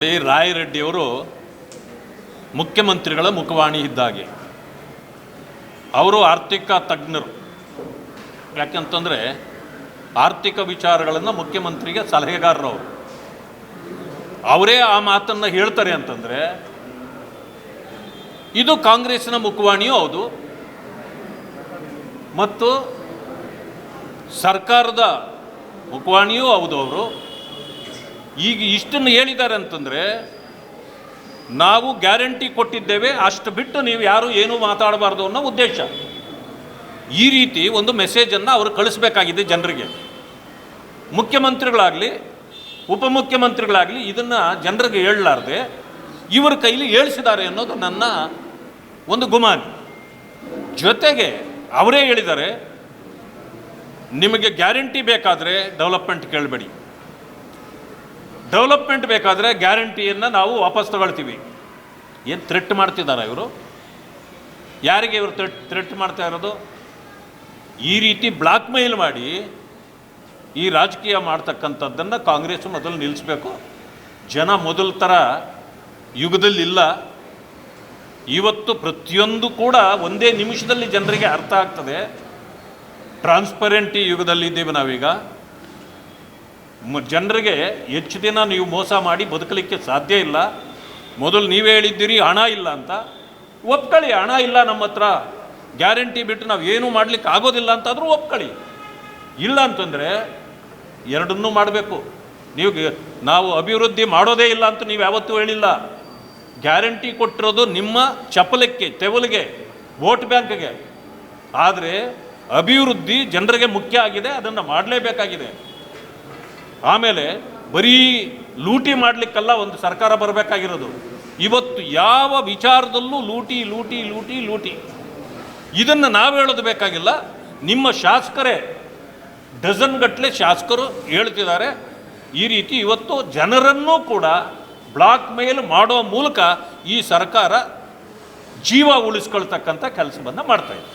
ರಾಯರೆಡ್ಡಿಯವರು ಮುಖ್ಯಮಂತ್ರಿಗಳ ಮುಖವಾಣಿ ಇದ್ದಾಗೆ. ಅವರು ಆರ್ಥಿಕ ತಜ್ಞರು. ಯಾಕೆಂತಂದರೆ ಆರ್ಥಿಕ ವಿಚಾರಗಳನ್ನು ಮುಖ್ಯಮಂತ್ರಿಗೆ ಸಲಹೆಗಾರರು. ಅವರೇ ಆ ಮಾತನ್ನು ಹೇಳ್ತಾರೆ ಅಂತಂದರೆ ಇದು ಕಾಂಗ್ರೆಸ್ಸಿನ ಮುಖವಾಣಿಯೂ ಹೌದು ಮತ್ತು ಸರ್ಕಾರದ ಮುಖವಾಣಿಯೂ ಹೌದು. ಅವರು ಈಗ ಇಷ್ಟನ್ನು ಹೇಳಿದ್ದಾರೆ ಅಂತಂದರೆ ನಾವು ಗ್ಯಾರಂಟಿ ಕೊಟ್ಟಿದ್ದೇವೆ, ಅಷ್ಟು ಬಿಟ್ಟು ನೀವು ಯಾರು ಏನೂ ಮಾತಾಡಬಾರ್ದು ಅನ್ನೋ ಉದ್ದೇಶ. ಈ ರೀತಿ ಒಂದು ಮೆಸೇಜನ್ನು ಅವರು ಕಳಿಸ್ಬೇಕಾಗಿದೆ ಜನರಿಗೆ. ಮುಖ್ಯಮಂತ್ರಿಗಳಾಗಲಿ ಉಪಮುಖ್ಯಮಂತ್ರಿಗಳಾಗಲಿ ಇದನ್ನು ಜನರಿಗೆ ಹೇಳಲಾರ್ದೆ ಇವರ ಕೈಲಿ ಹೇಳಿಸಿದ್ದಾರೆ ಅನ್ನೋದು ನನ್ನ ಒಂದು ಗುಮಾನಿ. ಜೊತೆಗೆ ಅವರೇ ಹೇಳಿದ್ದಾರೆ, ನಿಮಗೆ ಗ್ಯಾರಂಟಿ ಬೇಕಾದರೆ ಡೆವಲಪ್ಮೆಂಟ್ ಕೇಳಬೇಡಿ, ಡೆವಲಪ್ಮೆಂಟ್ ಬೇಕಾದರೆ ಗ್ಯಾರಂಟಿಯನ್ನು ನಾವು ವಾಪಸ್ ತಗೊಳ್ತೀವಿ. ಏನು ಥ್ರೆಟ್ ಮಾಡ್ತಿದ್ದಾರೆ ಇವರು? ಯಾರಿಗೆ ಇವರು ಥ್ರೆಟ್ ಮಾಡ್ತಾ ಇರೋದು? ಈ ರೀತಿ ಬ್ಲಾಕ್ ಮೇಲ್ ಮಾಡಿ ಈ ರಾಜಕೀಯ ಮಾಡ್ತಕ್ಕಂಥದ್ದನ್ನು ಕಾಂಗ್ರೆಸ್ ಮೊದಲು ನಿಲ್ಲಿಸಬೇಕು. ಜನ ಮೊದಲ ಥರ ಯುಗದಲ್ಲಿಲ್ಲ. ಇವತ್ತು ಪ್ರತಿಯೊಂದು ಕೂಡ ಒಂದೇ ನಿಮಿಷದಲ್ಲಿ ಜನರಿಗೆ ಅರ್ಥ ಆಗ್ತದೆ. ಟ್ರಾನ್ಸ್ಪರೆಂಟಿ ಯುಗದಲ್ಲಿದ್ದೀವಿ ನಾವೀಗ. ಜನರಿಗೆ ಹೆಚ್ಚು ದಿನ ನೀವು ಮೋಸ ಮಾಡಿ ಬದುಕಲಿಕ್ಕೆ ಸಾಧ್ಯ ಇಲ್ಲ. ಮೊದಲು ನೀವೇ ಹೇಳಿದ್ದೀರಿ ಹಣ ಇಲ್ಲ ಅಂತ, ಒಪ್ಕೊಳ್ಳಿ. ಹಣ ಇಲ್ಲ ನಮ್ಮ ಹತ್ರ, ಗ್ಯಾರಂಟಿ ಬಿಟ್ಟು ನಾವು ಏನೂ ಮಾಡಲಿಕ್ಕೆ ಆಗೋದಿಲ್ಲ ಅಂತಾದರೂ ಒಪ್ಕೊಳ್ಳಿ. ಇಲ್ಲ ಅಂತಂದರೆ ಎರಡನ್ನೂ ಮಾಡಬೇಕು. ನಾವು ಅಭಿವೃದ್ಧಿ ಮಾಡೋದೇ ಇಲ್ಲ ಅಂತ ನೀವು ಯಾವತ್ತೂ ಹೇಳಿಲ್ಲ. ಗ್ಯಾರಂಟಿ ಕೊಟ್ಟಿರೋದು ನಿಮ್ಮ ಚಪಲಕ್ಕೆ, ತೆವಲಿಗೆ, ವೋಟ್ ಬ್ಯಾಂಕ್ಗೆ. ಆದರೆ ಅಭಿವೃದ್ಧಿ ಜನರಿಗೆ ಮುಖ್ಯ ಆಗಿದೆ, ಅದನ್ನು ಮಾಡಲೇಬೇಕಾಗಿದೆ. ಆಮೇಲೆ ಬರೀ ಲೂಟಿ ಮಾಡಲಿಕ್ಕಲ್ಲ ಒಂದು ಸರ್ಕಾರ ಬರಬೇಕಾಗಿರೋದು. ಇವತ್ತು ಯಾವ ವಿಚಾರದಲ್ಲೂ ಲೂಟಿ ಲೂಟಿ ಲೂಟಿ ಲೂಟಿ. ಇದನ್ನು ನಾವು ಹೇಳೋದು ಬೇಕಾಗಿಲ್ಲ, ನಿಮ್ಮ ಶಾಸಕರೇ ಡಜನ್ ಗಟ್ಟಲೆ ಶಾಸಕರು ಹೇಳ್ತಿದ್ದಾರೆ. ಈ ರೀತಿ ಇವತ್ತು ಜನರನ್ನೂ ಕೂಡ ಬ್ಲಾಕ್ ಮೇಲ್ ಮಾಡೋ ಮೂಲಕ ಈ ಸರ್ಕಾರ ಜೀವ ಉಳಿಸ್ಕೊಳ್ತಕ್ಕಂಥ ಕೆಲಸವನ್ನು ಮಾಡ್ತಾಯಿದೆ.